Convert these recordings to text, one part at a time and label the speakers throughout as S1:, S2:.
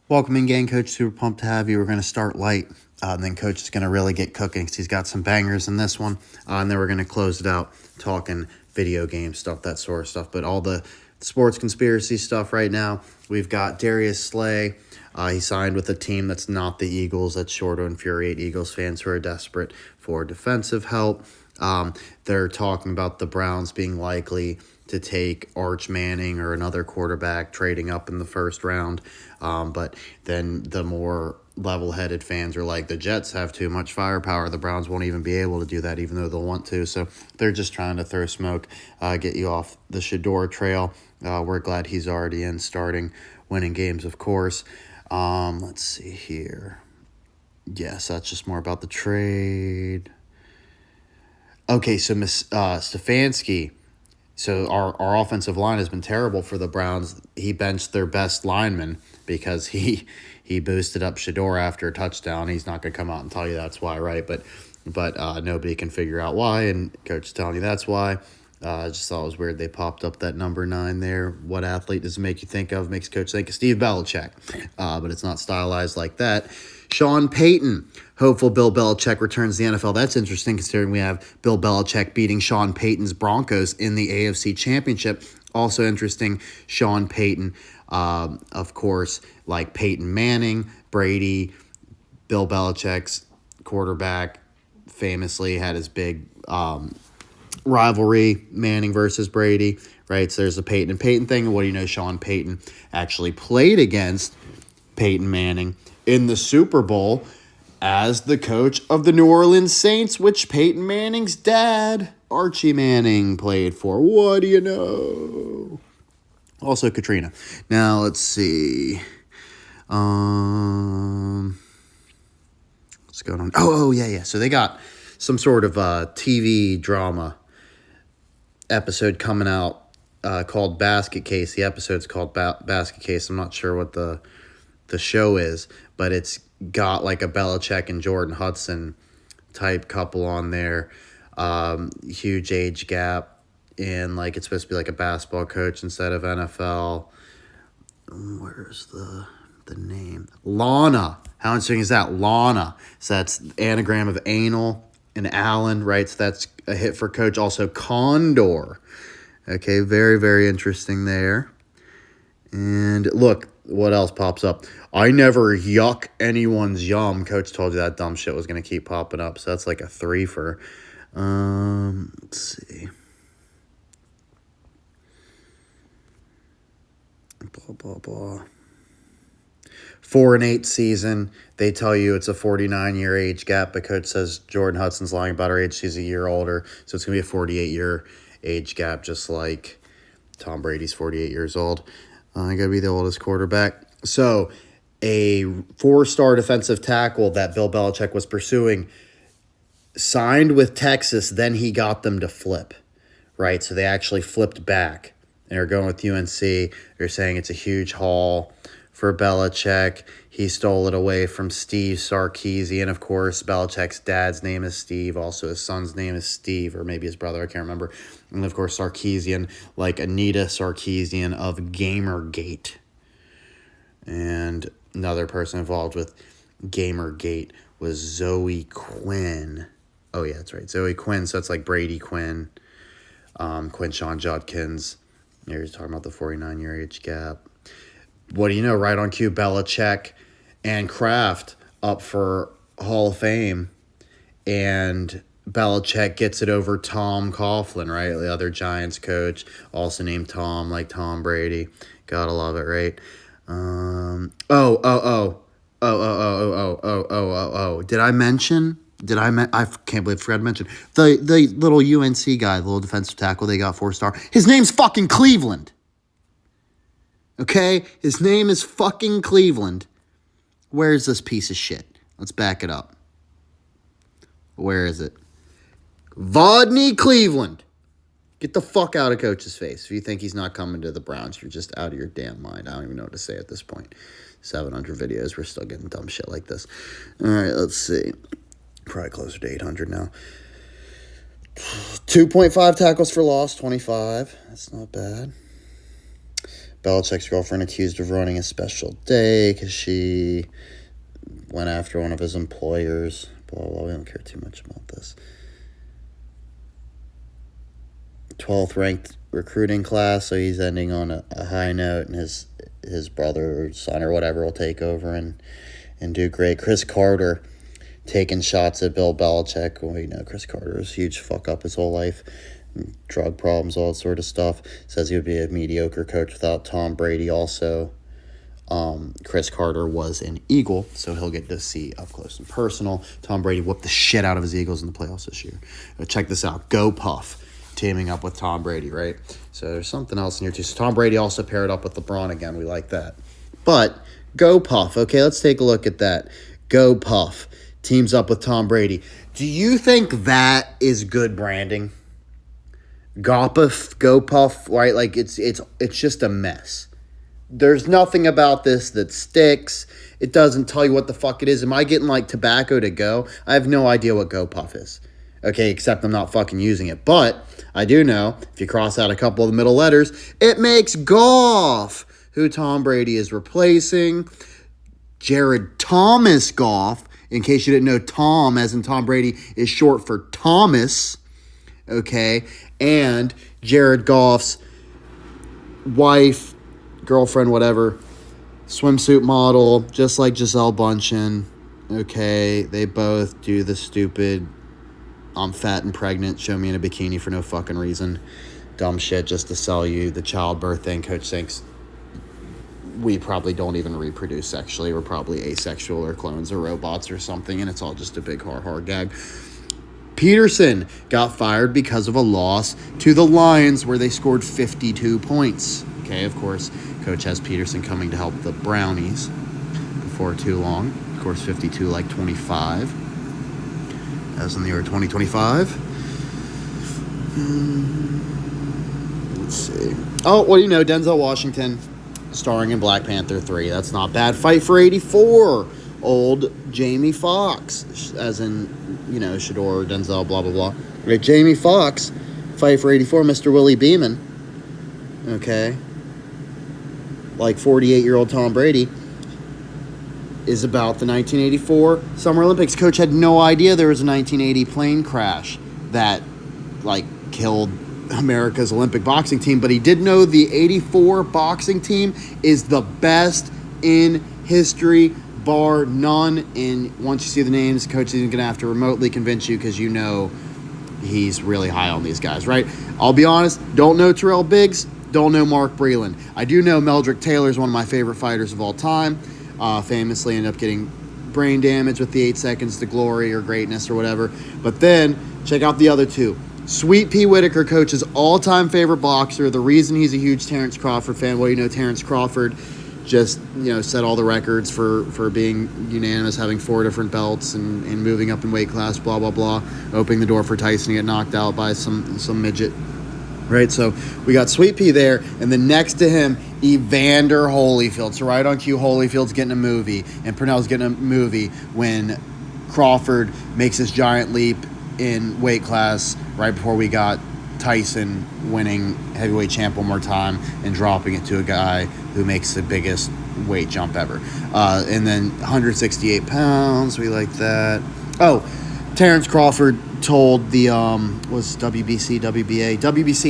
S1: Welcome in, gang. Coach, super pumped to have you. We're going to start light, and then Coach is going to really get cooking because he's got some bangers in this one, and then we're going to close it out talking video game stuff, that sort of stuff. But all the sports conspiracy stuff right now, we've got Darius Slay. He signed with a team that's not the Eagles. That's sure to infuriate Eagles fans who are desperate for defensive help. They're talking about the Browns being likely to take Arch Manning or another quarterback, trading up in the first round. But then the more level-headed fans are like, the Jets have too much firepower. The Browns won't even be able to do that, even though they'll want to. So they're just trying to throw smoke, get you off the Shador trail. We're glad he's already in, starting, winning games, of course. Let's see here. Yes, that's just more about the trade. Okay, so Stefanski. So our offensive line has been terrible for the Browns. He benched their best lineman because he boosted up Shador after a touchdown. He's not going to come out and tell you that's why, right? But nobody can figure out why, and Coach is telling you that's why. I just thought it was weird they popped up that number 9 there. What athlete does it make you think of? Makes Coach think of Steve Belichick, but it's not stylized like that. Sean Payton, hopeful Bill Belichick returns to the NFL. That's interesting considering we have Bill Belichick beating Sean Payton's Broncos in the AFC Championship. Also interesting, Sean Payton, of course, like Peyton Manning, Brady, Bill Belichick's quarterback, famously had his big rivalry, Manning versus Brady, right? So there's a Peyton and Peyton thing. And what do you know? Sean Payton actually played against Peyton Manning in the Super Bowl as the coach of the New Orleans Saints, which Peyton Manning's dad, Archie Manning, played for. What do you know? Also Katrina. Now, let's see. What's going on? Oh, yeah. So they got some sort of TV drama episode coming out called Basket Case. The episode's called Basket Case. I'm not sure what the show is, but it's got like a Belichick and Jordan Hudson type couple on there. Huge age gap, and like it's supposed to be like a basketball coach instead of NFL. Where's the name? Lana. How interesting is that? Lana. So that's anagram of anal and Allen, right? So that's a hit for Coach. Also Condor. Okay, very, very interesting there. And look, what else pops up? I never yuck anyone's yum. Coach told you that dumb shit was going to keep popping up. So that's like a 3-fer. Let's see. Blah, blah, blah. 4-8 season. They tell you it's a 49-year age gap, but Coach says Jordan Hudson's lying about her age. She's a year older. So it's going to be a 48-year age gap, just like Tom Brady's 48 years old. I got to be the oldest quarterback. So a 4-star defensive tackle that Bill Belichick was pursuing signed with Texas, then he got them to flip, right? So they actually flipped back and are going with UNC. They're saying it's a huge haul for Belichick. He stole it away from Steve Sarkisian. Of course, Belichick's dad's name is Steve. Also, his son's name is Steve, or maybe his brother. I can't remember. And, of course, Sarkisian, like Anita Sarkeesian of Gamergate. And another person involved with Gamergate was Zoe Quinn. Oh, yeah, that's right. Zoe Quinn. So that's like Brady Quinn, Quinshon Judkins. You're talking about the 49-year age gap. What do you know? Right on cue, Belichick and Kraft up for Hall of Fame. And Belichick gets it over Tom Coughlin, right? The other Giants coach, also named Tom, like Tom Brady. Gotta love it, right? Did I mention? I can't believe I forgot to mention. The little UNC guy, the little defensive tackle they got 4-star. His name's fucking Cleveland. Okay? His name is fucking Cleveland. Where's this piece of shit? Let's back it up. Where is it? Vodney Cleveland. Get the fuck out of Coach's face. If you think he's not coming to the Browns, you're just out of your damn mind. I don't even know what to say at this point. 700 videos. We're still getting dumb shit like this. All right, let's see. Probably closer to 800 now. 2.5 tackles for loss, 25. That's not bad. Belichick's girlfriend accused of running a special day because she went after one of his employers. Blah, blah, blah. We don't care too much about this. 12th ranked recruiting class, so he's ending on a high note, and his brother or son or whatever will take over and do great. Chris Carter taking shots at Bill Belichick. Well, you know, Chris Carter is a huge fuck up his whole life. Drug problems, all that sort of stuff. Says he would be a mediocre coach without Tom Brady. Also, Chris Carter was an Eagle, so he'll get to see up close and personal. Tom Brady whooped the shit out of his Eagles in the playoffs this year. Check this out. Go Puff. Teaming up with Tom Brady, right? So there's something else in here too. So Tom Brady also paired up with LeBron again. We like that. But Go Puff. Okay, let's take a look at that. Go Puff teams up with Tom Brady. Do you think that is good branding? Go Puff, right? Like it's just a mess. There's nothing about this that sticks. It doesn't tell you what the fuck it is. Am I getting like tobacco to go? I have no idea what Go Puff is. Okay, except I'm not fucking using it. But I do know, if you cross out a couple of the middle letters, it makes Goff, who Tom Brady is replacing. Jared Thomas Goff, in case you didn't know, Tom, as in Tom Brady, is short for Thomas. Okay, and Jared Goff's wife, girlfriend, whatever, swimsuit model, just like Gisele Bündchen. Okay, they both do the stupid I'm fat and pregnant, show me in a bikini for no fucking reason. Dumb shit just to sell you the childbirth thing. Coach thinks we probably don't even reproduce sexually. We're probably asexual or clones or robots or something, and it's all just a big hard gag. Peterson got fired because of a loss to the Lions where they scored 52 points. Okay, of course, Coach has Peterson coming to help the Brownies before too long. Of course, 52 like 25. As in the year 2025. Let's see. Oh, well, you know, Denzel Washington starring in Black Panther 3. That's not bad. Fight for 84. Old Jamie Foxx. As in, you know, Shador, Denzel, blah, blah, blah. Right, Jamie Foxx. Fight for 84. Mr. Willie Beeman. Okay. Like 48-year-old Tom Brady. Is about the 1984 Summer Olympics. Coach had no idea there was a 1980 plane crash that, like, killed America's Olympic boxing team, but he did know the 84 boxing team is the best in history, bar none. And once you see the names, Coach isn't going to have to remotely convince you because you know he's really high on these guys, right? I'll be honest, don't know Terrell Biggs, don't know Mark Breland. I do know Meldrick Taylor is one of my favorite fighters of all time. Famously ended up getting brain damage with the 8 seconds to glory or greatness or whatever. But then, check out the other two. Sweet Pea Whitaker, Coach's all-time favorite boxer. The reason he's a huge Terrence Crawford fan, well, you know, Terrence Crawford just, you know, set all the records for being unanimous, having 4 different belts and moving up in weight class, blah, blah, blah, opening the door for Tyson to get knocked out by some midget. Right, so we got Sweet Pea there, and then next to him, Evander Holyfield. So right on cue, Holyfield's getting a movie, and Purnell's getting a movie when Crawford makes this giant leap in weight class right before we got Tyson winning heavyweight champ one more time and dropping it to a guy who makes the biggest weight jump ever. And then 168 pounds, we like that. Oh, Terrence Crawford told the WBC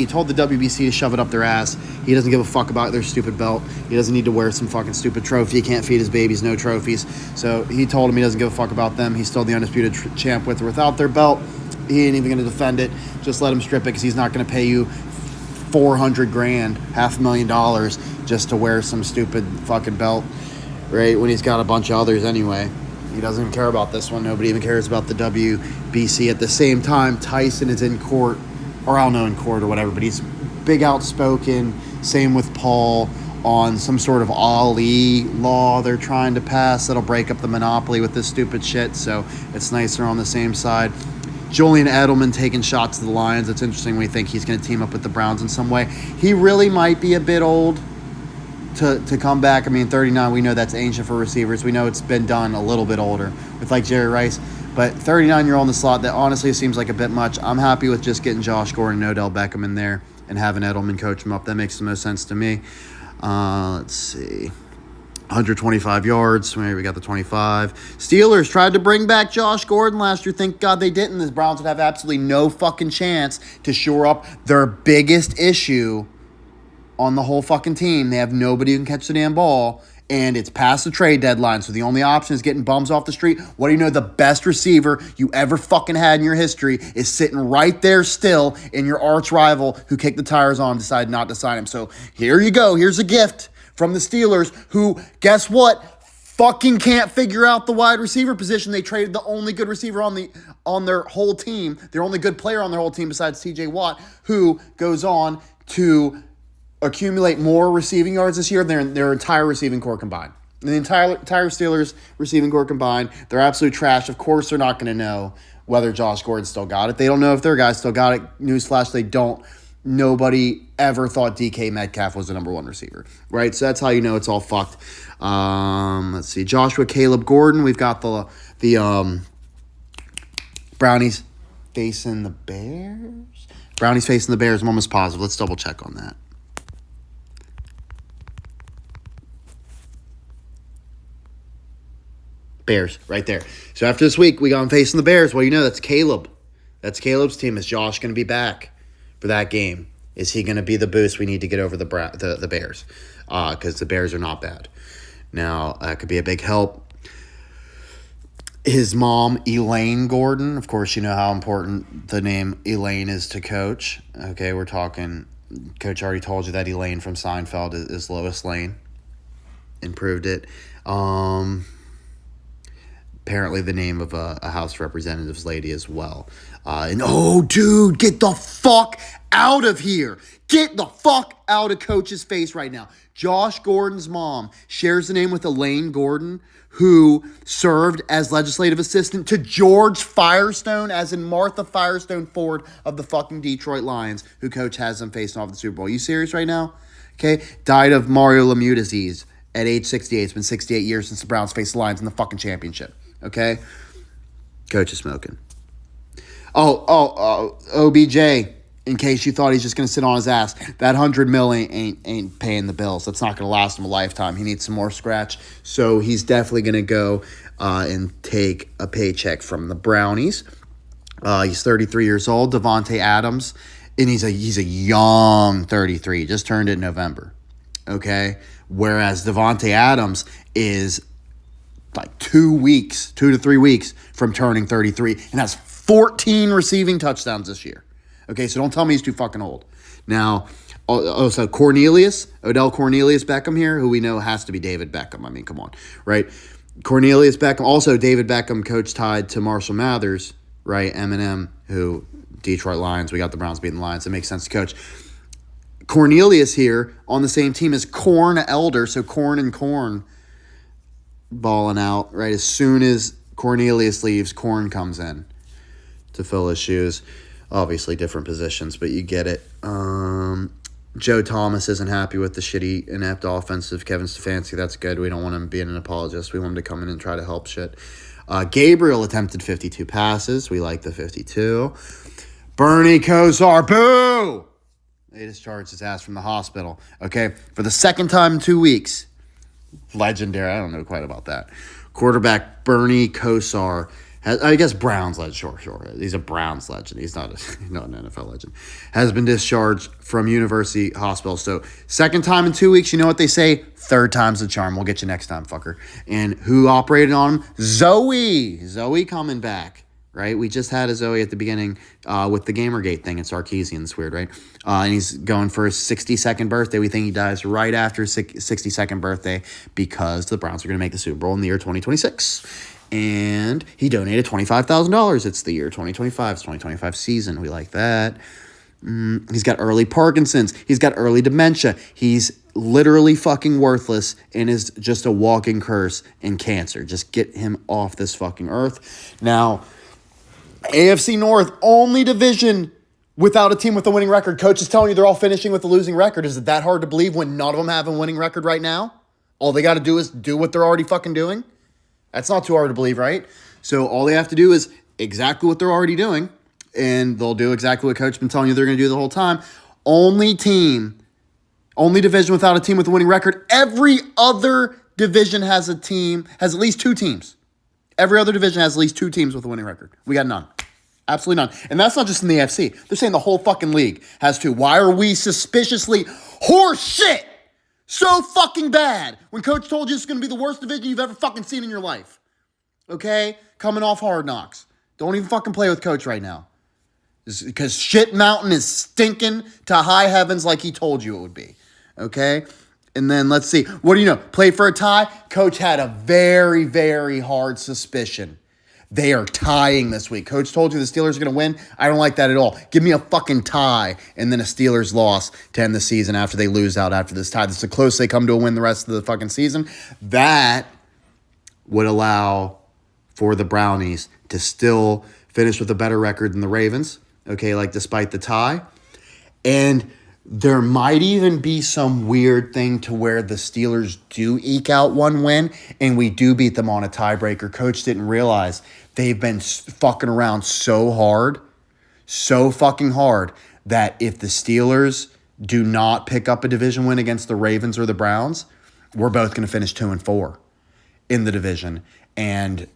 S1: told the WBC to shove it up their ass. He doesn't give a fuck about their stupid belt. He doesn't need to wear some fucking stupid trophy. He can't feed his babies no trophies. So he told him he doesn't give a fuck about them. He's still the undisputed champ with or without their belt. He ain't even going to defend it. Just let him strip it because he's not going to pay you $400,000, $500,000 just to wear some stupid fucking belt, right? When he's got a bunch of others anyway. He doesn't even care about this one. Nobody even cares about the WBC. At the same time, Tyson is in court, or I don't know, in court or whatever, but he's big outspoken. Same with Paul on some sort of Ali law they're trying to pass that'll break up the monopoly with this stupid shit. So it's nice they're on the same side. Julian Edelman taking shots to the Lions. It's interesting. We think he's going to team up with the Browns in some way. He really might be a bit old to come back. I mean, 39, we know that's ancient for receivers. We know it's been done a little bit older with like Jerry Rice. But 39-year-old in the slot, that honestly seems like a bit much. I'm happy with just getting Josh Gordon and Odell Beckham in there and having Edelman coach him up. That makes the most sense to me. Let's see. 125 yards. Maybe we got the 25. Steelers tried to bring back Josh Gordon last year. Thank God they didn't. The Browns would have absolutely no fucking chance to shore up their biggest issue on the whole fucking team. They have nobody who can catch the damn ball, and it's past the trade deadline, so the only option is getting bums off the street. What do you know? The best receiver you ever fucking had in your history is sitting right there still, in your arch rival who kicked the tires on and decided not to sign him. So here you go. Here's a gift from the Steelers, who, guess what? Fucking can't figure out the wide receiver position. They traded the only good receiver on their whole team, their only good player on their whole team besides TJ Watt, who goes on to accumulate more receiving yards this year than their entire receiving core combined. The entire Steelers receiving core combined, they're absolute trash. Of course, they're not going to know whether Josh Gordon still got it. They don't know if their guy still got it. Newsflash, they don't. Nobody ever thought DK Metcalf was the number one receiver, right? So that's how you know it's all fucked. Let's see. Joshua Caleb Gordon. We've got the Brownies facing the Bears. Brownies facing the Bears. I'm almost positive. Let's double check on that. Bears, right there. So after this week, we got him facing the Bears. Well, you know, that's Caleb. That's Caleb's team. Is Josh going to be back for that game? Is he going to be the boost we need to get over the Bears? Because the Bears are not bad. Now, that could be a big help. His mom, Elaine Gordon. Of course, you know how important the name Elaine is to Coach. Okay, we're talking. Coach already told you that Elaine from Seinfeld is Lois Lane. Improved it. Apparently the name of a House of Representatives lady as well. And oh, dude, get the fuck out of here. Get the fuck out of Coach's face right now. Josh Gordon's mom shares the name with Elaine Gordon, who served as legislative assistant to George Firestone, as in Martha Firestone Ford of the fucking Detroit Lions, who Coach has them facing off the Super Bowl. You serious right now? Okay. Died of Mario Lemieux disease at age 68. It's been 68 years since the Browns faced the Lions in the fucking championship. Okay? Coach is smoking. OBJ, in case you thought he's just going to sit on his ass, that $100 million ain't paying the bills. That's not going to last him a lifetime. He needs some more scratch. So he's definitely going to go and take a paycheck from the Brownies. He's 33 years old, Davante Adams, and he's a young 33. Just turned it in November. Okay? Whereas Davante Adams is like 2 to 3 weeks from turning 33 and has 14 receiving touchdowns this year. Okay, so don't tell me he's too fucking old. Now, so Odell Cornelius Beckham here, who we know has to be David Beckham. I mean, come on, right? Cornelius Beckham, also David Beckham, coach tied to Marshall Mathers, right? Eminem, who Detroit Lions, we got the Browns beating the Lions. It makes sense to coach. Cornelius here on the same team as Corn Elder, so Corn and Corn balling out, right? As soon as Cornelius leaves, Corn comes in to fill his shoes. Obviously different positions, but you get it. Joe Thomas isn't happy with the shitty, inept offense of Kevin Stefanski. That's good. We don't want him being an apologist. We want him to come in and try to help shit. Gabriel attempted 52 passes. We like the 52. Bernie Kosar, boo! They discharged his ass from the hospital. Okay, for the second time in 2 weeks. Legendary. I don't know quite about that. Quarterback Bernie Kosar, I guess Browns legend. Sure. He's a Browns legend. He's not an NFL legend. Has been discharged from University Hospital. So second time in 2 weeks. You know what they say? Third time's the charm. We'll get you next time, fucker. And who operated on him? Zoe coming back. Right? We just had a Zoe at the beginning with the Gamergate thing. It's Sarkeesian. It's weird, right? And he's going for his 62nd birthday. We think he dies right after his 62nd birthday because the Browns are going to make the Super Bowl in the year 2026. And he donated $25,000. It's the year 2025. It's 2025 season. We like that. He's got early Parkinson's. He's got early dementia. He's literally fucking worthless and is just a walking curse and cancer. Just get him off this fucking earth. Now, AFC North, only division without a team with a winning record. Coach is telling you they're all finishing with a losing record. Is it that hard to believe when none of them have a winning record right now? All they got to do is do what they're already fucking doing? That's not too hard to believe, right? So all they have to do is exactly what they're already doing, and they'll do exactly what Coach has been telling you they're going to do the whole time. Only team Only division without a team with a winning record. Every other division has at least 2 teams. Every other division has at least 2 teams with a winning record. We got none. Absolutely none. And that's not just in the AFC. They're saying the whole fucking league has 2. Why are we suspiciously horse shit so fucking bad when coach told you it's going to be the worst division you've ever fucking seen in your life? Okay? Coming off Hard Knocks. Don't even fucking play with coach right now. Because shit mountain is stinking to high heavens like he told you it would be. Okay? And then let's see. What do you know? Play for a tie? Coach had a very, very hard suspicion. They are tying this week. Coach told you the Steelers are going to win. I don't like that at all. Give me a fucking tie and then a Steelers loss to end the season after they lose out after this tie. This is the closest they come to a win the rest of the fucking season. That would allow for the Brownies to still finish with a better record than the Ravens. Okay, like despite the tie. And there might even be some weird thing to where the Steelers do eke out one win and we do beat them on a tiebreaker. Coach didn't realize they've been fucking around so fucking hard, that if the Steelers do not pick up a division win against the Ravens or the Browns, we're both going to finish 2-4 in the division. And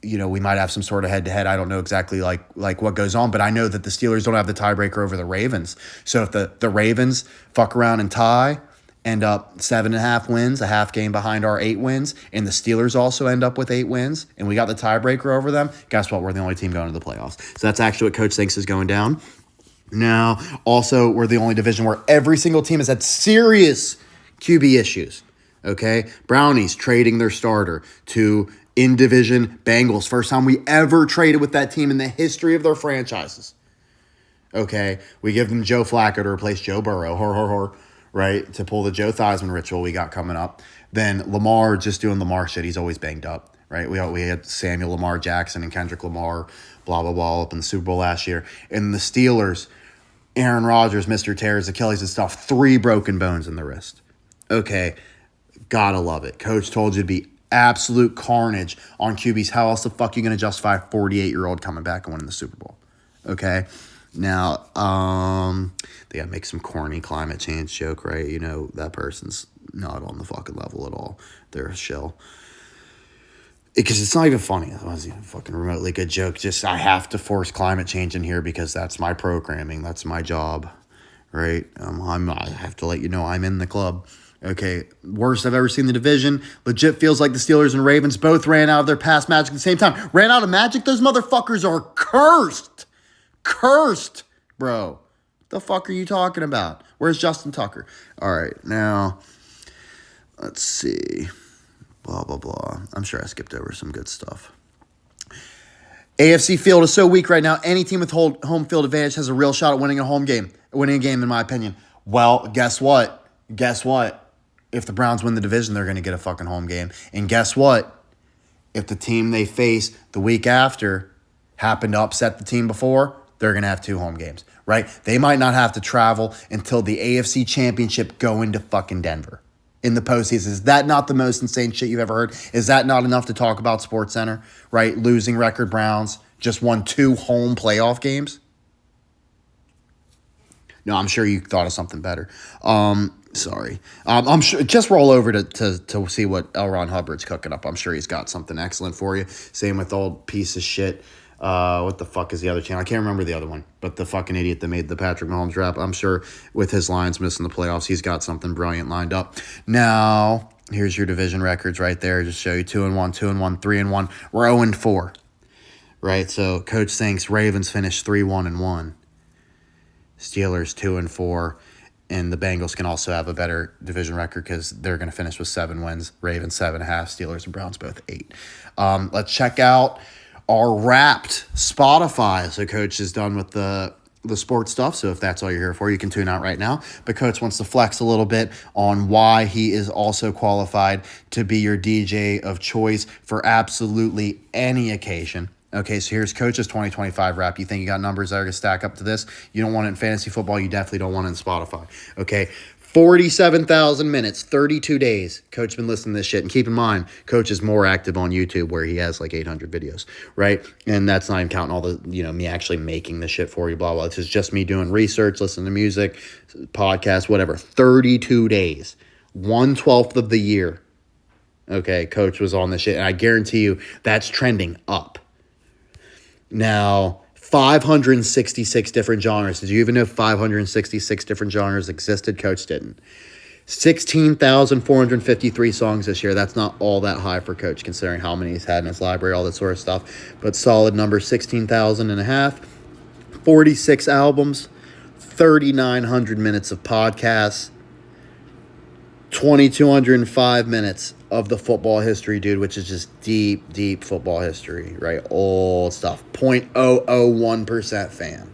S1: you know, we might have some sort of head-to-head. I don't know exactly like what goes on, but I know that the Steelers don't have the tiebreaker over the Ravens. So if the Ravens fuck around and tie, end up 7.5 wins, a half game behind our 8 wins, and the Steelers also end up with 8 wins, and we got the tiebreaker over them, guess what? We're the only team going to the playoffs. So that's actually what Coach thinks is going down. Now, also, we're the only division where every single team has had serious QB issues. Okay? Brownies trading their starter to in-division Bengals. First time we ever traded with that team in the history of their franchises. Okay? We give them Joe Flacco to replace Joe Burrow. Right? To pull the Joe Theismann ritual we got coming up. Then Lamar just doing Lamar shit. He's always banged up. Right? We had Samuel Lamar Jackson and Kendrick Lamar, blah, blah, blah, up in the Super Bowl last year. And the Steelers, Aaron Rodgers, Mr. Tears, Achilles and stuff, 3 broken bones in the wrist. Okay. Gotta love it. Coach told you to be absolute carnage on QBs. How else the fuck are you going to justify a 48-year-old coming back and winning the Super Bowl? Okay? Now, they got to make some corny climate change joke, right? You know, that person's not on the fucking level at all. They're a shill. Because it's not even funny. It wasn't even a fucking remotely good joke. Just, I have to force climate change in here because that's my programming. That's my job, right? I have to let you know I'm in the club. Okay, worst I've ever seen in the division. Legit feels like the Steelers and Ravens both ran out of their past magic at the same time. Ran out of magic? Those motherfuckers are cursed. Cursed, bro. The fuck are you talking about? Where's Justin Tucker? All right, now, let's see. Blah, blah, blah. I'm sure I skipped over some good stuff. AFC field is so weak right now. Any team with home field advantage has a real shot at winning a game, in my opinion. Well, guess what? If the Browns win the division, they're going to get a fucking home game. And guess what? If the team they face the week after happened to upset the team before, they're going to have 2 home games, right? They might not have to travel until the AFC Championship going to fucking Denver in the postseason. Is that not the most insane shit you've ever heard? Is that not enough to talk about SportsCenter, right? Losing record Browns just won 2 home playoff games. No, I'm sure you thought of something better. Sorry. I'm sure, just roll over to see what L. Ron Hubbard's cooking up. I'm sure he's got something excellent for you. Same with old piece of shit. What the fuck is the other channel? I can't remember the other one, but the fucking idiot that made the Patrick Mahomes rap. I'm sure with his Lions missing the playoffs, he's got something brilliant lined up. Now, here's your division records right there. Just show you 2-1, 2-1, 3-1. We're 0-4, right? So Coach thinks Ravens finished 3-1-1. Steelers 2-4. And the Bengals can also have a better division record because they're going to finish with 7 wins. Ravens 7.5. Steelers and Browns both 8. Let's check out our Wrapped Spotify. So Coach is done with the sports stuff. So if that's all you're here for, you can tune out right now. But Coach wants to flex a little bit on why he is also qualified to be your DJ of choice for absolutely any occasion. Okay, so here's Coach's 2025 wrap. You think you got numbers that are going to stack up to this? You don't want it in fantasy football. You definitely don't want it in Spotify. Okay, 47,000 minutes, 32 days. Coach been listening to this shit. And keep in mind, Coach is more active on YouTube where he has like 800 videos, right? And that's not even counting all the, me actually making the shit for you, blah, blah. This is just me doing research, listening to music, podcasts, whatever. 32 days, 1/12 of the year. Okay, Coach was on this shit. And I guarantee you that's trending up. Now, 566 different genres. Did you even know 566 different genres existed? Coach didn't. 16,453 songs this year. That's not all that high for Coach, considering how many he's had in his library, all that sort of stuff. But solid number, 16,000 and a half. 46 albums, 3,900 minutes of podcasts, 2,205 minutes of the football history, dude, which is just deep, deep football history, right? Old stuff. 0.001% fan.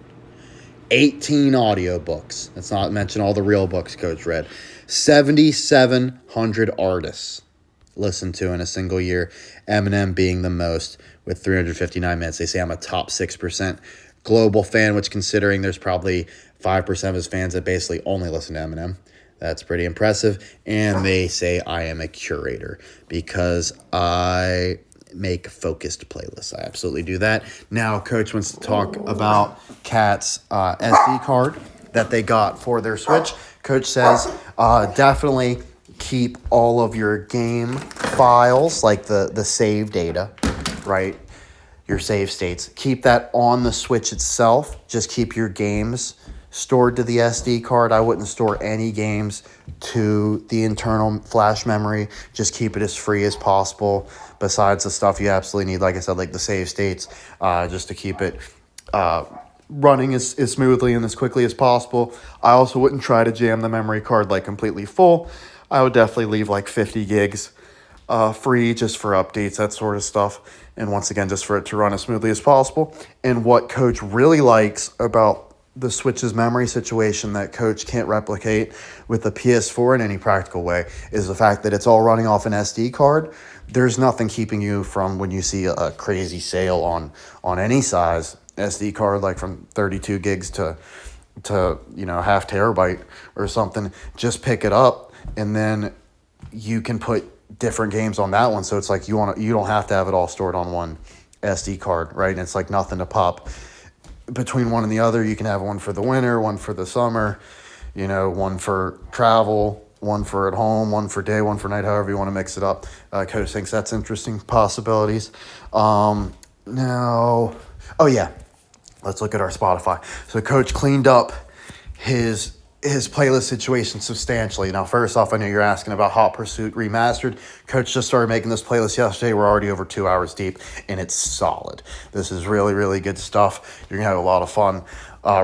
S1: 18 audiobooks. Let's not mention all the real books Coach read. 7,700 artists listened to in a single year. Eminem being the most with 359 minutes. They say I'm a top 6% global fan, which considering there's probably 5% of his fans that basically only listen to Eminem. That's pretty impressive. And they say I am a curator because I make focused playlists. I absolutely do that. Now, Coach wants to talk about Cat's SD card that they got for their Switch. Coach says definitely keep all of your game files, like the save data, right? Your save states. Keep that on the Switch itself. Just keep your games stored to the SD card. I wouldn't store any games to the internal flash memory. Just keep it as free as possible. Besides the stuff you absolutely need, like I said, like the save states, just to keep it running as smoothly and as quickly as possible. I also wouldn't try to jam the memory card like completely full. I would definitely leave like 50 gigs free just for updates, that sort of stuff. And once again, just for it to run as smoothly as possible. And what Coach really likes about the Switch's memory situation that Coach can't replicate with the PS4 in any practical way is the fact that it's all running off an SD card. There's nothing keeping you from, when you see a crazy sale on any size SD card, like from 32 gigs to half terabyte or something, just pick it up and then you can put different games on that one. So it's like you don't have to have it all stored on one SD card, right? And it's like nothing to pop between one and the other. You can have one for the winter, one for the summer, one for travel, one for at home, one for day, one for night, however you want to mix it up. Coach thinks that's interesting possibilities. Now, let's look at our Spotify. So Coach cleaned up his playlist situation substantially. Now, first off, I know you're asking about Hot Pursuit Remastered. Coach just started making this playlist yesterday. We're already over 2 hours deep, and it's solid. This is really, really good stuff. You're going to have a lot of fun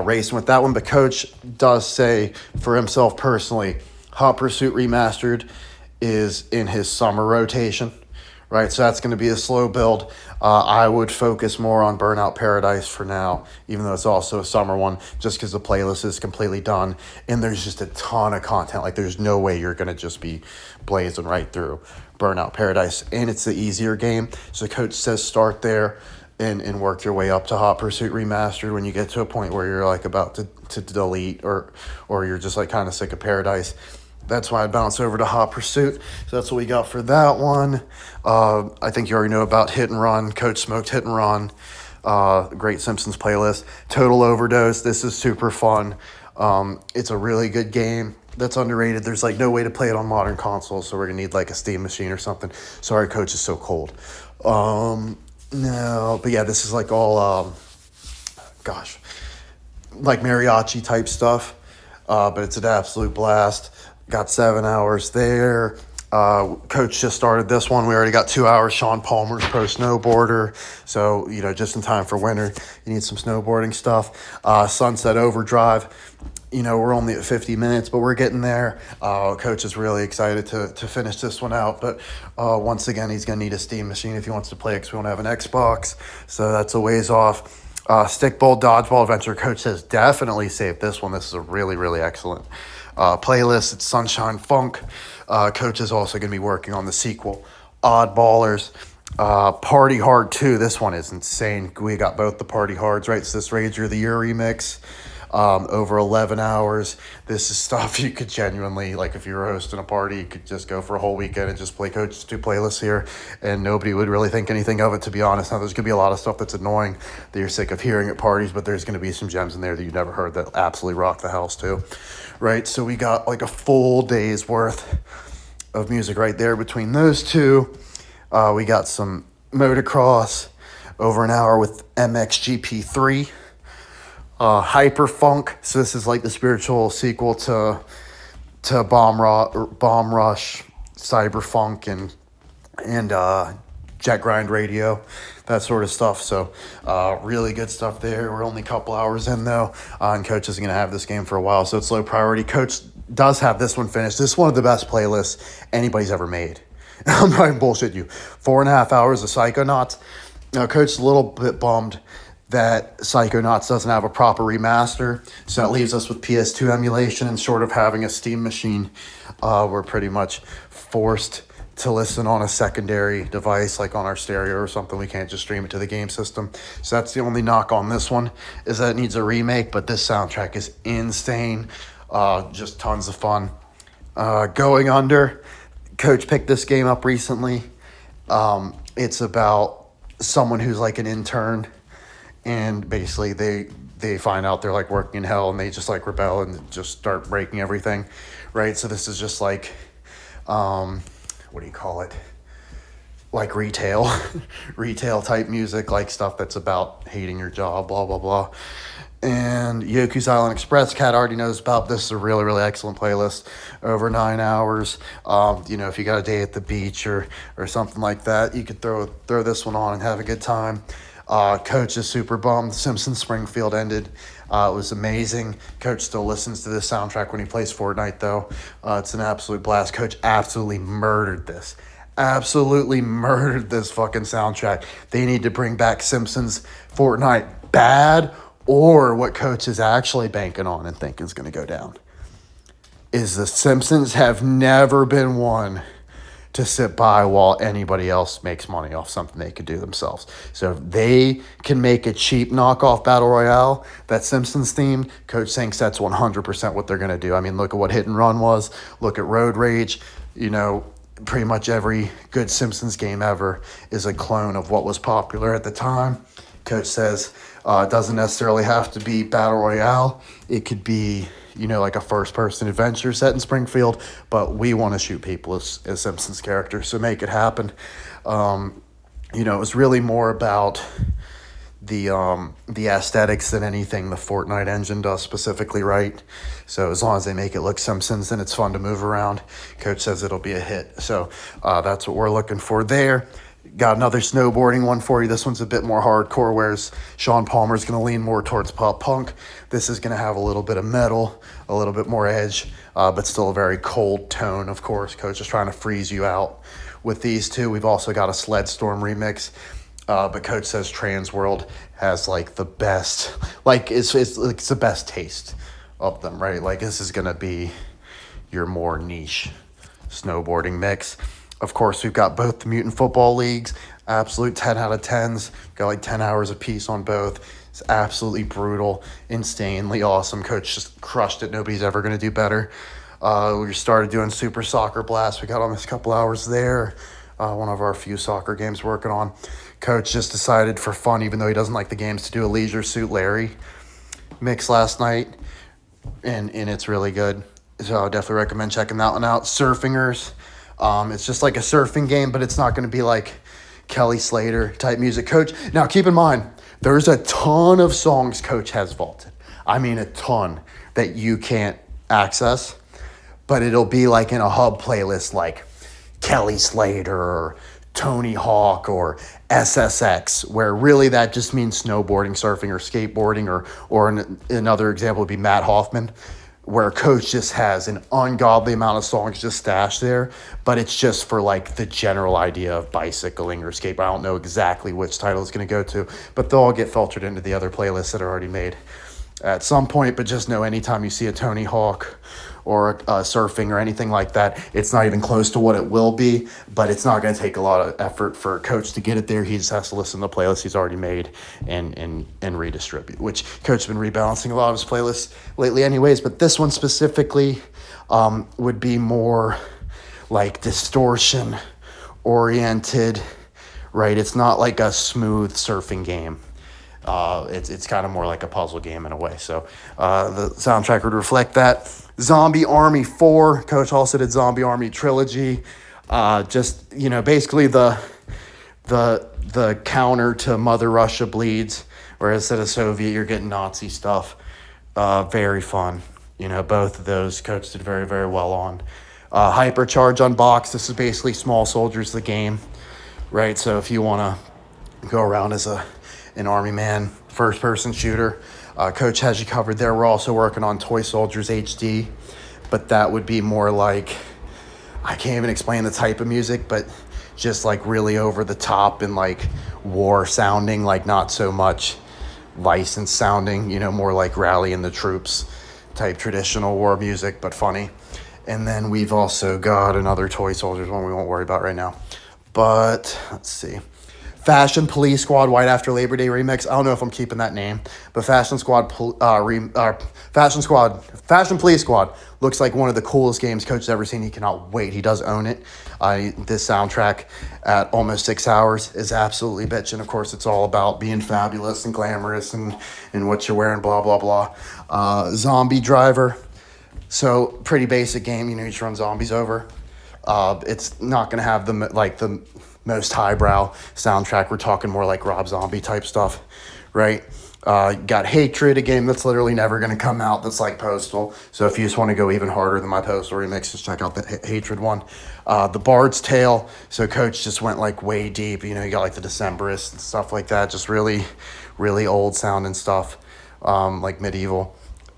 S1: racing with that one. But Coach does say for himself personally, Hot Pursuit Remastered is in his summer rotation, right? So that's going to be a slow build. I would focus more on Burnout Paradise for now, even though it's also a summer one, just because the playlist is completely done. And there's just a ton of content. Like, there's no way you're going to just be blazing right through Burnout Paradise. And it's the easier game. So Coach says start there and work your way up to Hot Pursuit Remastered when you get to a point where you're like about to delete or you're just like kind of sick of Paradise. That's why I bounce over to Hot Pursuit. So that's what we got for that one. I think you already know about Hit and Run. Coach smoked Hit and Run. Great Simpsons playlist. Total Overdose. This is super fun. It's a really good game that's underrated. There's like no way to play it on modern consoles, so we're going to need like a Steam machine or something. Sorry, Coach is so cold. No, but yeah, this is like all, like mariachi type stuff. But it's an absolute blast. Got 7 hours there. Coach just started this one. We already got 2 hours. Sean Palmer's Pro Snowboarder. So, just in time for winter, you need some snowboarding stuff. Sunset Overdrive. We're only at 50 minutes, but we're getting there. Coach is really excited to finish this one out. But once again, he's going to need a Steam machine if he wants to play it because we don't have an Xbox. So that's a ways off. Stickball Dodgeball Adventure. Coach says definitely save this one. This is a really, really excellent playlist. It's Sunshine Funk. Coach is also going to be working on the sequel, Oddballers. Party Hard 2. This one is insane. We got both the Party Hards, right? So this Rager of the Year remix. over 11 hours. This is stuff you could genuinely, like if you were hosting a party, you could just go for a whole weekend and just play Coach's 2 playlists here, and nobody would really think anything of it, to be honest. Now, there's going to be a lot of stuff that's annoying that you're sick of hearing at parties, but there's going to be some gems in there that you've never heard that absolutely rock the house too, right? So we got like a full day's worth of music right there between those two. We got some motocross, over an hour with MXGP3. Hyper Funk. So this is like the spiritual sequel to Bomb Rush, Cyber Funk, and Jet Grind Radio, that sort of stuff. So really good stuff there. We're only a couple hours in though, and Coach isn't going to have this game for a while, so it's low priority. Coach does have this one finished. This is one of the best playlists anybody's ever made. I'm not even bullshit you. 4.5 hours of Psychonauts. Now, Coach is a little bit bummed that Psychonauts doesn't have a proper remaster, so that leaves us with PS2 emulation and sort of having a Steam machine. We're pretty much forced to listen on a secondary device, like on our stereo or something. We can't just stream it to the game system. So that's the only knock on this one, is that it needs a remake, but this soundtrack is insane. Just tons of fun. Going Under, Coach picked this game up recently. It's about someone who's like an intern, and basically they find out they're like working in hell, and they just like rebel and just start breaking everything, right? So this is just like what do you call it, like retail type music, like stuff that's about hating your job, blah blah blah. And Yoku's Island Express, Kat already knows about. This is a really, really excellent playlist, over 9 hours. If you got a day at the beach or something like that, you could throw this one on and have a good time. Coach is super bummed. Simpsons Springfield ended. It was amazing. Coach still listens to this soundtrack when he plays Fortnite, though. It's an absolute blast. Coach absolutely murdered this. Absolutely murdered this fucking soundtrack. They need to bring back Simpsons Fortnite bad, or what Coach is actually banking on and thinking is going to go down is the Simpsons have never been one to sit by while anybody else makes money off something they could do themselves. So if they can make a cheap knockoff Battle Royale that's Simpsons themed, Coach thinks that's 100% what they're going to do. I mean, look at what Hit and Run was. Look at Road Rage. Pretty much every good Simpsons game ever is a clone of what was popular at the time. Coach says it doesn't necessarily have to be Battle Royale. It could be, like a first-person adventure set in Springfield, but we want to shoot people as Simpsons characters, so make it happen. It was really more about the aesthetics than anything the Fortnite engine does specifically right. So as long as they make it look Simpsons and it's fun to move around, Coach says it'll be a hit. So that's what we're looking for there. Got another snowboarding one for you. This one's a bit more hardcore, whereas Sean Palmer's going to lean more towards pop punk. This is going to have a little bit of metal, a little bit more edge, but still a very cold tone, of course. Coach is trying to freeze you out with these two. We've also got a Sled Storm remix, but Coach says Trans World has like the best, like it's the best taste of them, right? Like this is going to be your more niche snowboarding mix. Of course, we've got both the Mutant Football Leagues, absolute 10 out of 10s. Got like 10 hours apiece on both. It's absolutely brutal, insanely awesome. Coach just crushed it. Nobody's ever going to do better. We started doing Super Soccer Blast. We got almost a couple hours there. One of our few soccer games working on. Coach just decided for fun, even though he doesn't like the games, to do a Leisure Suit Larry mix last night. And it's really good. So I would definitely recommend checking that one out. Surfingers. It's just like a surfing game, but it's not going to be like Kelly Slater type music. Coach, now keep in mind, there's a ton of songs Coach has vaulted. I mean, a ton that you can't access, but it'll be like in a hub playlist like Kelly Slater or Tony Hawk or SSX, where really that just means snowboarding, surfing, or skateboarding, or another example would be Matt Hoffman, where Coach just has an ungodly amount of songs just stashed there, but it's just for like the general idea of bicycling or skateboarding. I don't know exactly which title it's going to go to, but they'll all get filtered into the other playlists that are already made at some point. But just know anytime you see a Tony Hawk or surfing or anything like that. It's not even close to what it will be, but it's not going to take a lot of effort for a coach to get it there. He just has to listen to the playlist he's already made and redistribute, which coach has been rebalancing a lot of his playlists lately anyways. But this one specifically would be more like distortion oriented, right? It's not like a smooth surfing game. It's kind of more like a puzzle game in a way. So the soundtrack would reflect that. Zombie Army 4. Coach also did Zombie Army Trilogy. Just, basically the counter to Mother Russia Bleeds, where instead of Soviet, you're getting Nazi stuff. Very fun. Both of those Coach did very, very well on. Hypercharge on box. This is basically Small Soldiers, the game, right? So if you want to go around as an Army man, first-person shooter, Coach has you covered there. We're also working on Toy Soldiers HD, but that would be more like, I can't even explain the type of music, but just like really over the top and like war sounding, like not so much license sounding, more like Rally and the Troops type traditional war music, but funny. And then we've also got another Toy Soldiers one we won't worry about right now. But let's see. Fashion Police Squad White After Labor Day remix. I don't know if I'm keeping that name, but Fashion Police Squad looks like one of the coolest games Coach has ever seen. He cannot wait. He does own it. This soundtrack at almost 6 hours is absolutely bitchin'. Of course, it's all about being fabulous and glamorous and what you're wearing, blah, blah, blah. Zombie Driver. So pretty basic game. You just run zombies over. It's not going to have the most highbrow soundtrack. We're talking more like Rob Zombie type stuff, right? Got Hatred, a game that's literally never going to come out, that's like Postal. So if you just want to go even harder than my Postal remix, just check out the Hatred one. The Bard's Tale. So Coach just went like way deep. You got like the Decemberists and stuff like that. Just really, really old sounding stuff, like medieval.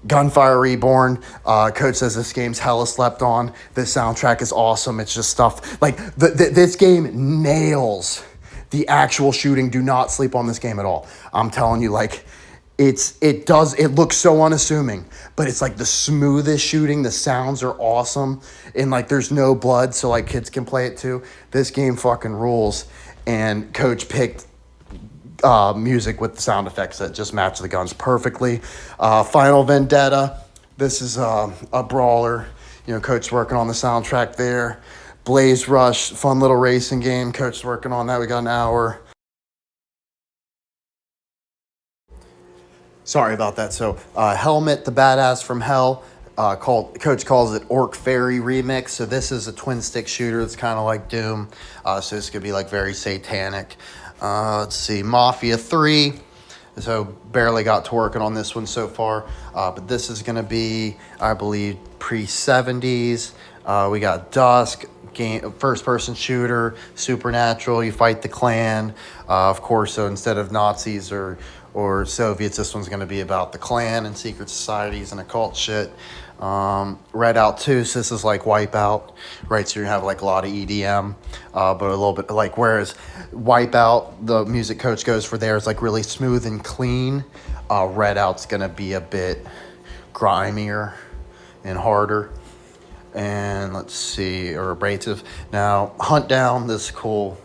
S1: Gunfire Reborn. Coach says this game's hella slept on. This soundtrack is awesome. It's just stuff like this game nails the actual shooting. Do not sleep on this game at all. I'm telling you, like it looks so unassuming, but it's like the smoothest shooting. The sounds are awesome, and like there's no blood, so like kids can play it too. This game fucking rules, and Coach picked music with the sound effects that just match the guns perfectly. Final Vendetta. This is a brawler. Coach's working on the soundtrack there. Blaze Rush, fun little racing game. Coach's working on that. We got an hour. Sorry about that. So Helmet, the Badass from Hell. Coach calls it Orc Fairy Remix. So this is a twin stick shooter. It's kind of like Doom. So this could be like very satanic. Let's see, Mafia 3. So barely got to working on this one so far. But this is going to be, I believe, pre-70s. We got Dusk, first-person shooter, Supernatural. You fight the Klan. Of course, so instead of Nazis or Soviets, this one's going to be about the Klan and secret societies and occult shit. Redout 2, so this is like Wipeout, right? So you have like a lot of EDM, but a little bit like, whereas Wipeout, the music Coach goes for there is like really smooth and clean. Redout's gonna be a bit grimier and harder. And let's see, or abrasive. Now, Hunt Down, this cool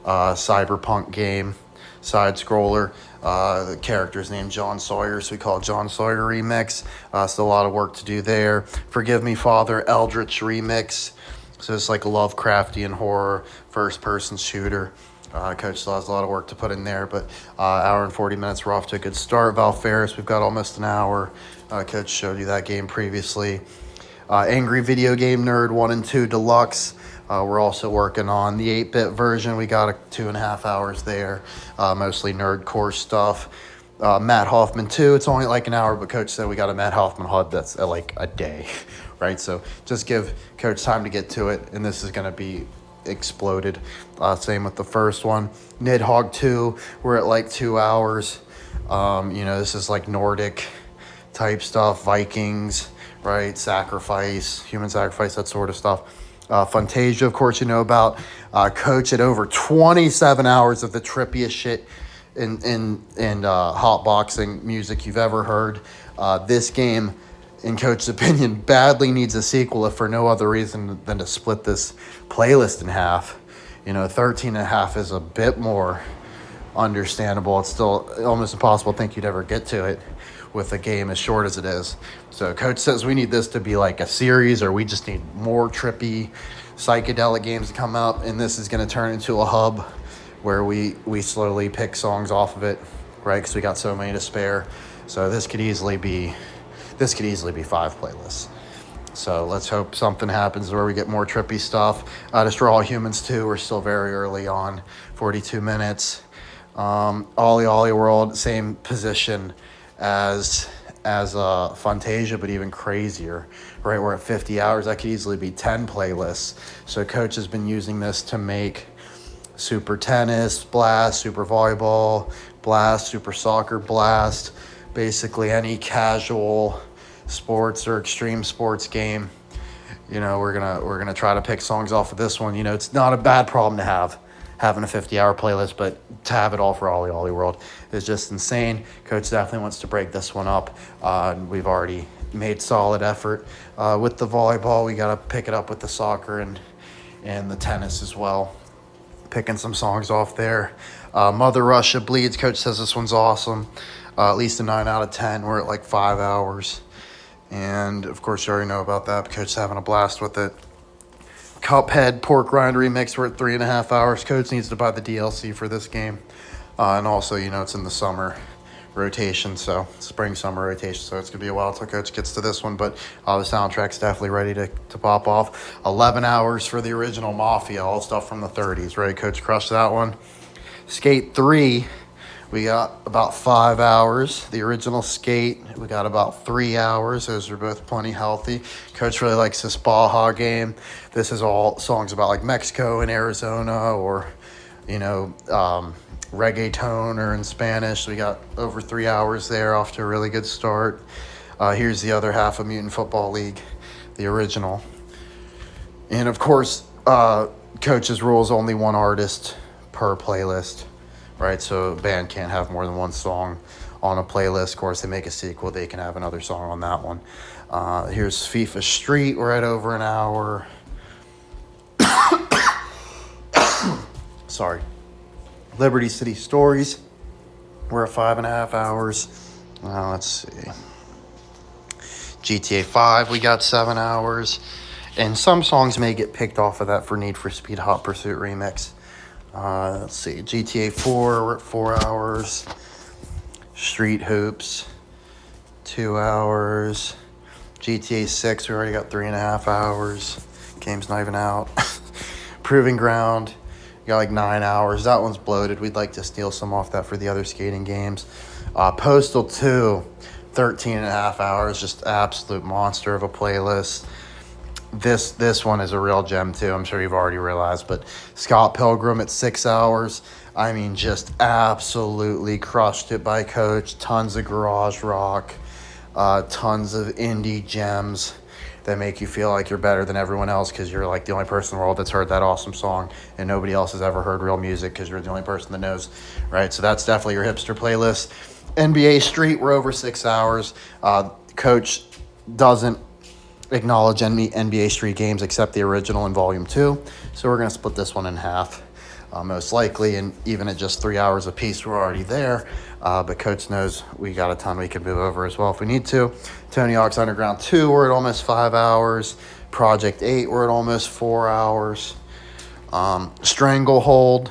S1: cyberpunk game, side scroller. The character's named John Sawyer, so we call it John Sawyer Remix. Still a lot of work to do there. Forgive Me Father, Eldritch Remix. So it's like a Lovecraftian horror, first-person shooter. Coach still has a lot of work to put in there, but hour and 40 minutes, we're off to a good start. Valfaris, we've got almost an hour. Coach showed you that game previously. Angry Video Game Nerd 1 and 2 Deluxe. We're also working on the 8-bit version. We got 2.5 hours there, mostly nerdcore stuff. Matt Hoffman 2, it's only like an hour, but Coach said we got a Matt Hoffman HUD that's like a day, right? So just give Coach time to get to it, and this is going to be exploded. Same with the first one. Nidhogg 2, we're at like 2 hours. This is like Nordic type stuff, Vikings, right? Sacrifice, human sacrifice, that sort of stuff. Fantasia, of course, about. Coach at over 27 hours of the trippiest shit in hotboxing music you've ever heard. This game in Coach's opinion, badly needs a sequel, if for no other reason than to split this playlist in half. 13 and a half is a bit more understandable. It's still almost impossible to think you'd ever get to it with a game as short as it is. So Coach says we need this to be like a series, or we just need more trippy psychedelic games to come out, and this is going to turn into a hub where we slowly pick songs off of it, right? Because we got so many to spare. So this could easily be 5 playlists. So let's hope something happens where we get more trippy stuff. Destroy All Humans 2, we're still very early on, 42 minutes. Ollie Ollie World, same position as Fantasia, but even crazier, right? We're at 50 hours. That could easily be 10 playlists. So Coach has been using this to make Super Tennis Blast, Super Volleyball Blast, Super Soccer Blast, basically any casual sports or extreme sports game. We're gonna try to pick songs off of this one. It's not a bad problem to have, having a 50-hour playlist, but to have it all for Ollie Ollie World is just insane. Coach definitely wants to break this one up. We've already made solid effort with the volleyball. We got to pick it up with the soccer and the tennis as well. Picking some songs off there. Mother Russia Bleeds. Coach says this one's awesome. At least a 9 out of 10. We're at like 5 hours. And, of course, you already know about that. Coach's having a blast with it. Cuphead Pork Rind Remix. We're at 3.5 hours. Coach needs to buy the DLC for this game. And also, it's in the summer rotation, so spring-summer rotation, so it's going to be a while until Coach gets to this one. But the soundtrack's definitely ready to pop off. 11 hours for the original Mafia, all stuff from the 30s, right? Coach crushed that one. Skate 3. We got about 5 hours. The original Skate, we got about 3 hours. Those are both plenty healthy. Coach really likes this Baja game. This is all songs about like Mexico and Arizona, or, reggaeton or in Spanish. So we got over 3 hours there, off to a really good start. Here's the other half of Mutant Football League, the original. And of course, Coach's rules, only one artist per playlist. Right, so a band can't have more than one song on a playlist. Of course, they make a sequel, they can have another song on that one. Here's FIFA Street, we're at over an hour. Sorry. Liberty City Stories, we're at 5.5 hours. Let's see. GTA 5, we got 7 hours. And some songs may get picked off of that for Need for Speed Hot Pursuit Remix. Let's see, GTA 4, we're at 4 hours. Street Hoops, 2 hours. GTA 6, we already got 3.5 hours. Game's not even out. Proving Ground, we got like 9 hours. That one's bloated. We'd like to steal some off that for the other skating games. Postal 2, 13.5 hours. Just absolute monster of a playlist. This one is a real gem too. I'm sure you've already realized, but Scott Pilgrim at 6 hours. I mean, just absolutely crushed it by Coach. Tons of garage rock, tons of indie gems that make you feel like you're better than everyone else because you're like the only person in the world that's heard that awesome song, and nobody else has ever heard real music because you're the only person that knows, right? So that's definitely your hipster playlist. NBA Street, we're over 6 hours. Coach doesn't acknowledge NBA Street games except the original in Volume 2. So we're going to split this one in half, most likely. And even at just 3 hours apiece, we're already there. But Coach knows we got a ton we can move over as well if we need to. Tony Hawk's Underground 2, we're at almost 5 hours. Project 8, we're at almost 4 hours. Stranglehold.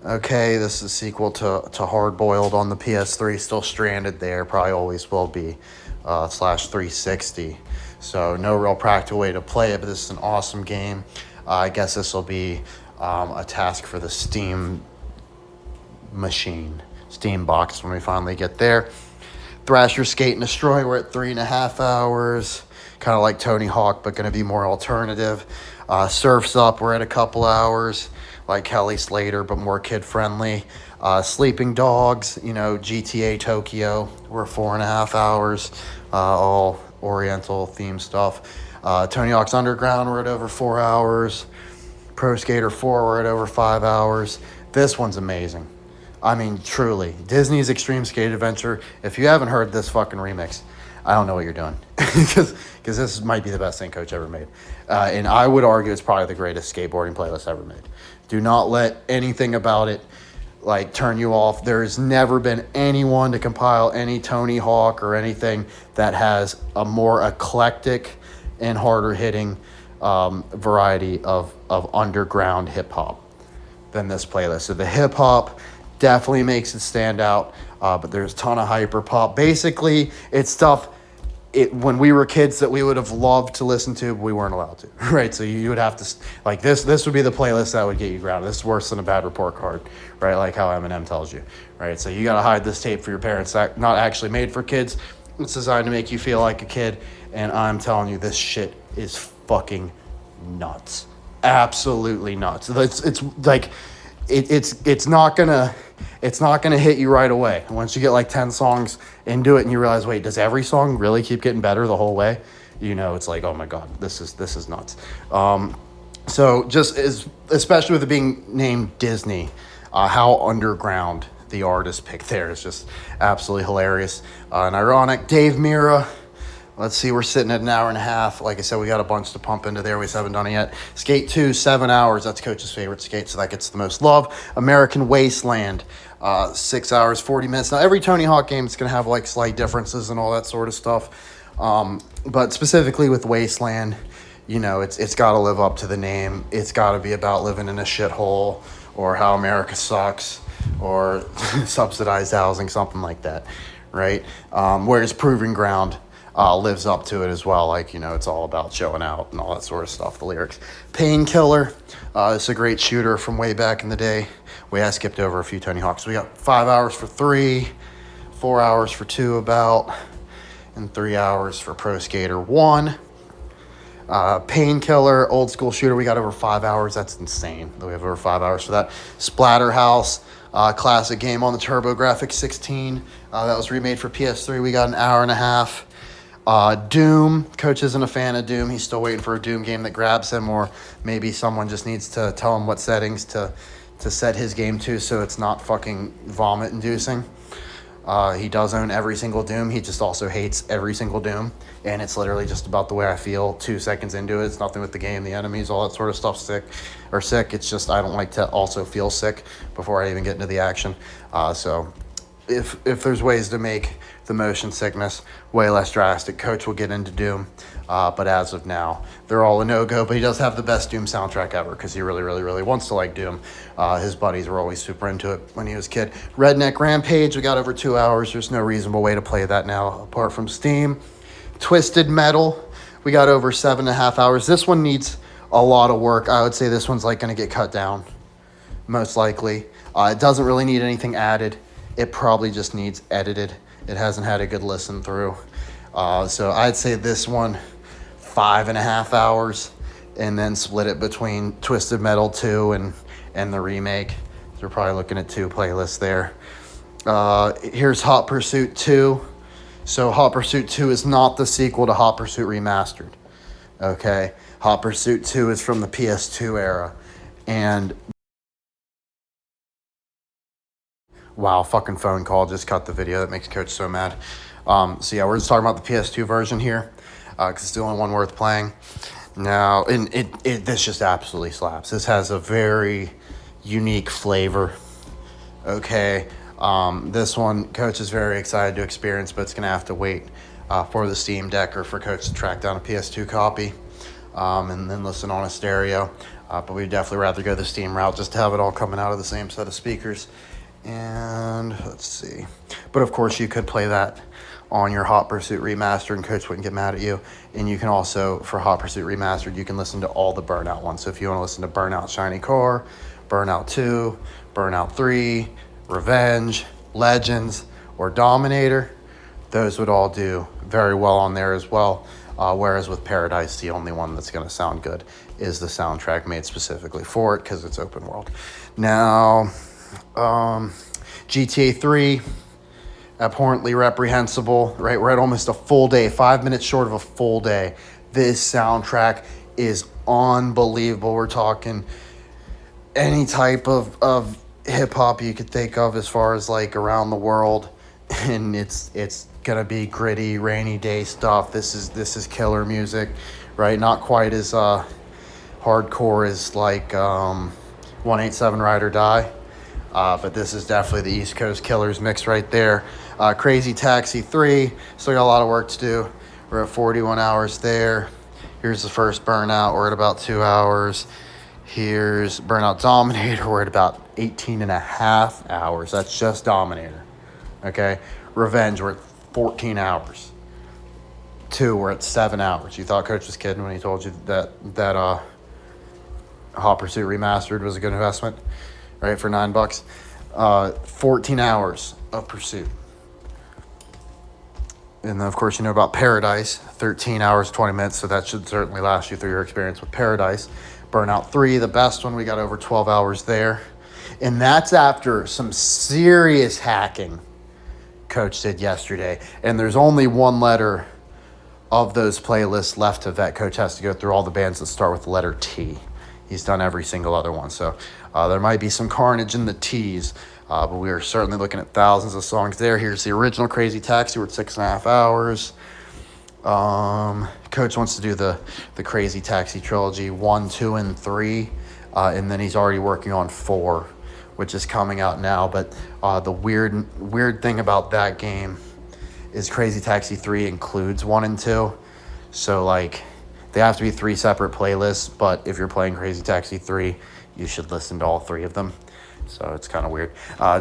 S1: Okay, this is a sequel to Hard Boiled on the PS3. Still stranded there. Probably always will be. /360. So no real practical way to play it, but this is an awesome game. I guess this will be a task for the Steam box when we finally get there. Thrasher Skate and Destroy, we're at 3.5 hours. Kind of like Tony Hawk, but going to be more alternative. Surf's Up, we're at a couple hours. Like Kelly Slater, but more kid-friendly. Sleeping Dogs, GTA Tokyo, we're 4.5 hours. All Oriental theme stuff. Tony Hawk's Underground, we're at over 4 hours. Pro Skater 4, we're at over 5 hours. This one's amazing. I mean, truly. Disney's Extreme Skate Adventure. If you haven't heard this fucking remix, I don't know what you're doing, because this might be the best thing Coach ever made. And I would argue it's probably the greatest skateboarding playlist ever made. Do not let anything about it like turn you off. There's never been anyone to compile any Tony Hawk or anything that has a more eclectic and harder hitting variety of underground hip hop than this playlist. So the hip hop definitely makes it stand out, but there's a ton of hyper pop. Basically, it's stuff when we were kids that we would have loved to listen to, but we weren't allowed to, right? So you would have to, like this would be the playlist that would get you grounded. This is worse than a bad report card, right? Like how Eminem tells you, right? So you got to hide this tape for your parents. That not actually made for kids. It's designed to make you feel like a kid. And I'm telling you, this shit is fucking nuts. Absolutely nuts. It's like, it's not gonna hit you right away. And once you get like 10 songs into it and you realize, wait, does every song really keep getting better the whole way? You know, it's like, oh my God, this is nuts. So just especially with it being named Disney, how underground the artist picked there is just absolutely hilarious and ironic. Dave Mira. Let's see, we're sitting at an hour and a half. Like I said, we got a bunch to pump into there. We just haven't done it yet. Skate 2, 7 hours. That's Coach's favorite skate, so that gets the most love. American Wasteland, 6 hours, 40 minutes. Now, every Tony Hawk game is going to have, like, slight differences and all that sort of stuff. But specifically with Wasteland, you know, it's got to live up to the name. It's got to be about living in a shithole or how America sucks or subsidized housing, something like that, right? Whereas Proving Ground lives up to it as well. Like, you know, it's all about showing out and all that sort of stuff, the lyrics. Painkiller, it's a great shooter from way back in the day. We have skipped over a few Tony Hawks. We got 5 hours for 3, 4 hours for 2 about, and 3 hours for Pro Skater 1. Painkiller, old school shooter, we got over 5 hours. That's insane that we have over 5 hours for that. Splatterhouse, classic game on the TurboGrafx 16. That was remade for PS3. We got an hour and a half. Doom, Coach isn't a fan of Doom. He's still waiting for a Doom game that grabs him, or maybe someone just needs to tell him what settings to set his game to so it's not fucking vomit inducing. He does own every single Doom. He just also hates every single Doom, and it's literally just about the way I feel 2 seconds into it. It's nothing with the game, the enemies, all that sort of stuff sick. It's just I don't like to also feel sick before I even get into the action. So if there's ways to make the motion sickness way less drastic, Coach will get into Doom. But as of now, they're all a no-go. But he does have the best Doom soundtrack ever because he really, really, really wants to like Doom. His buddies were always super into it when he was a kid. Redneck Rampage, we got over 2 hours. There's no reasonable way to play that now apart from Steam. Twisted Metal, we got over 7.5 hours. This one needs a lot of work. I would say this one's like going to get cut down, most likely. It doesn't really need anything added. It probably just needs edited. It hasn't had a good listen through. So I'd say this one, 5.5 hours, and then split it between Twisted Metal 2 and the remake. So we're probably looking at 2 playlists there. Here's Hot Pursuit 2. So Hot Pursuit 2 is not the sequel to Hot Pursuit Remastered. Okay? Hot Pursuit 2 is from the PS2 era. And wow, fucking phone call just cut the video. That makes Coach so mad. So yeah, we're just talking about the PS2 version here because it's the only one worth playing. Now, and this just absolutely slaps. This has a very unique flavor. Okay, this one Coach is very excited to experience, but it's gonna have to wait for the Steam Deck or for Coach to track down a PS2 copy and then listen on a stereo. But we'd definitely rather go the Steam route just to have it all coming out of the same set of speakers. And let's see. But of course, you could play that on your Hot Pursuit Remastered and Coach wouldn't get mad at you. And you can also, for Hot Pursuit Remastered, you can listen to all the Burnout ones. So if you want to listen to Burnout Shiny Car, Burnout 2, Burnout 3, Revenge, Legends, or Dominator, those would all do very well on there as well. Whereas with Paradise, the only one that's going to sound good is the soundtrack made specifically for it because it's open world. Now, GTA 3, abhorrently reprehensible, right? We're at almost a full day, 5 minutes short of a full day. This soundtrack is unbelievable. We're talking any type of hip hop you could think of as far as like around the world. and it's gonna be gritty, rainy day stuff. This is killer music, right? Not quite as hardcore as like 187 Ride or Die, but this is definitely the East Coast Killers mix right there. Crazy Taxi 3, still got a lot of work to do. We're at 41 hours there. Here's the first Burnout, we're at about 2 hours. Here's Burnout Dominator, we're at about 18 and a half hours. That's just Dominator. Okay, Revenge, we're at 14 hours. 2, we're at 7 hours. You thought Coach was kidding when he told you that Hot Pursuit Remastered was a good investment, right, for $9. 14 hours of Pursuit. And then, of course, you know about Paradise, 13 hours, 20 minutes, so that should certainly last you through your experience with Paradise. Burnout 3, the best one, we got over 12 hours there. And that's after some serious hacking Coach did yesterday. And there's only one letter of those playlists left to vet. Coach has to go through all the bands that start with the letter T. He's done every single other one. So there might be some carnage in the T's, but we are certainly looking at thousands of songs there. Here's the original Crazy Taxi. We're at 6.5 hours. Coach wants to do the Crazy Taxi trilogy 1, 2, and 3, and then he's already working on 4, which is coming out now. But the weird thing about that game is Crazy Taxi 3 includes 1 and 2, so like they have to be 3 separate playlists. But if you're playing Crazy Taxi 3, you should listen to all 3 of them. So it's kind of weird.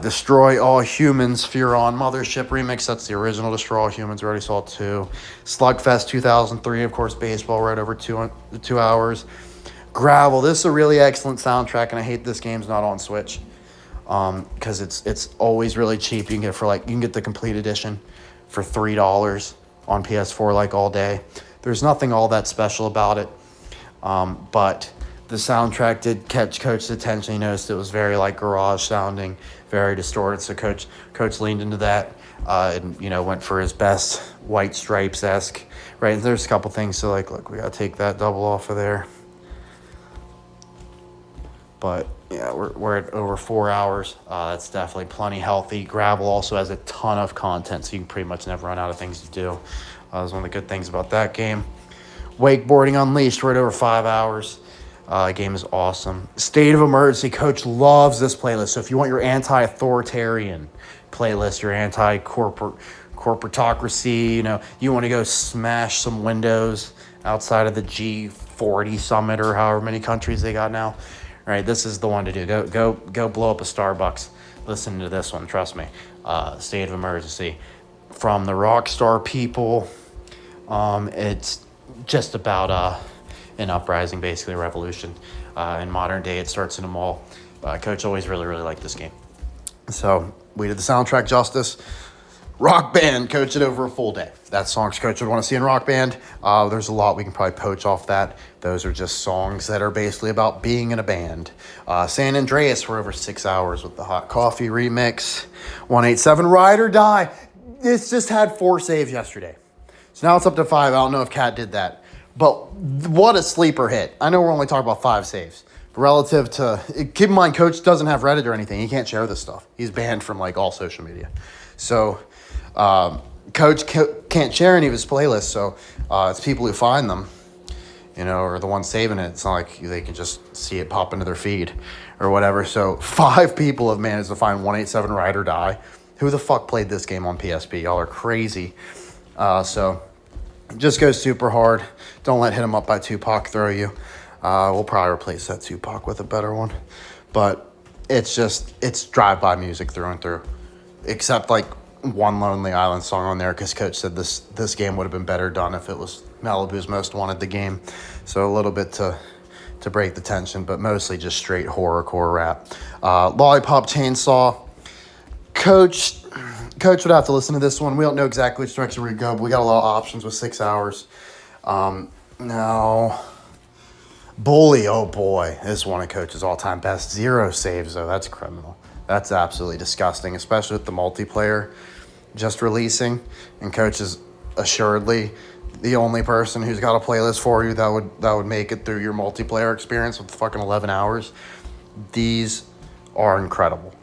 S1: Destroy All Humans, Fear on Mothership remix. That's the original Destroy All Humans. We already saw 2. Slugfest 2003, of course, baseball, right over 2 hours. Gravel. This is a really excellent soundtrack, and I hate this game's not on Switch because it's always really cheap. You can get it for you can get the complete edition for $3 on PS4 like all day. There's nothing all that special about it, but the soundtrack did catch Coach's attention. He noticed it was very garage sounding, very distorted. So Coach leaned into that and went for his best White Stripes-esque. Right, and there's a couple things. So look, we gotta take that double off of there. But yeah, we're at over 4 hours. That's definitely plenty healthy. Gravel also has a ton of content, so you can pretty much never run out of things to do. That's one of the good things about that game. Wakeboarding Unleashed, we're at over 5 hours. Game is awesome. State of Emergency. Coach loves this playlist. So if you want your anti-authoritarian playlist, your corporatocracy, you want to go smash some windows outside of the G40 summit or however many countries they got now. All right, this is the one to do. Go blow up a Starbucks. Listen to this one. Trust me. State of Emergency from the Rockstar people. It's just about an uprising, basically a revolution. In modern day, it starts in a mall. Coach always really, really liked this game. So we did the soundtrack justice. Rock Band, Coach did over a full day. That's songs Coach would want to see in Rock Band. There's a lot we can probably poach off that. Those are just songs that are basically about being in a band. San Andreas, we're over 6 hours with the Hot Coffee remix. 187 Ride or Die. This just had 4 saves yesterday. So now it's up to 5. I don't know if Kat did that. But what a sleeper hit. I know we're only talking about 5 saves. But relative to... Keep in mind, Coach doesn't have Reddit or anything. He can't share this stuff. He's banned from all social media. So... Coach can't share any of his playlists, so it's people who find them, or the ones saving it. It's not like they can just see it pop into their feed or whatever. So 5 people have managed to find 187 Ride or Die. Who the fuck played this game on PSP? Y'all are crazy. So just go super hard. Don't let Hit 'Em Up by Tupac throw you. We'll probably replace that Tupac with a better one. But it's drive-by music through and through. Except one Lonely Island song on there because Coach said this game would have been better done if it was Malibu's Most Wanted the game. So a little bit to break the tension, but mostly just straight horrorcore rap. Lollipop Chainsaw. Coach would have to listen to this one. We don't know exactly which direction we go, but we got a lot of options with 6 hours. Now, Bully, oh boy, this is one of Coach's all-time best. 0 saves, though. That's criminal. That's absolutely disgusting, especially with the multiplayer just releasing. And Coach is assuredly the only person who's got a playlist for you that would make it through your multiplayer experience with fucking 11 hours. These are incredible.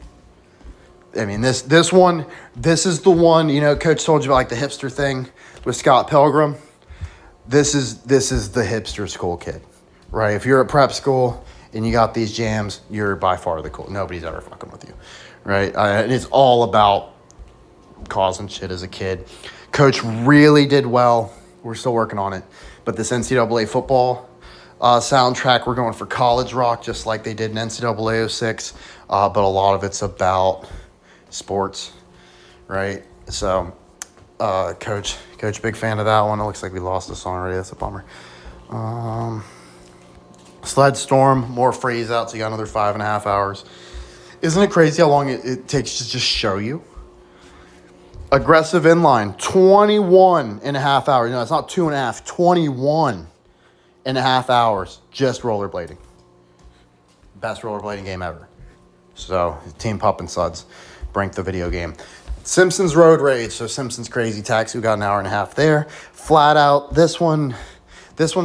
S1: I mean, this is the one, Coach told you about like the hipster thing with Scott Pilgrim. This is the hipster school kid, right? If you're at prep school and you got these jams, you're by far the cool. Nobody's ever fucking with you, right? And it's all about causing shit as a kid. Coach really did well. We're still working on it. But this NCAA football soundtrack, we're going for college rock, just like they did in NCAA 06. But a lot of it's about sports, right? So, Coach, big fan of that one. It looks like we lost the song already. That's a bummer. Sled Storm, more phrase out, so you got another 5.5 hours. Isn't it crazy how long it takes to just show you? Aggressive inline, 21.5 hours. No, it's not 2.5, 21.5 hours just rollerblading. Best rollerblading game ever. So, Team Pup and Suds, Brink the video game. Simpsons Road Rage, so Simpsons Crazy Taxi, we got an hour and a half there. Flat Out, this one's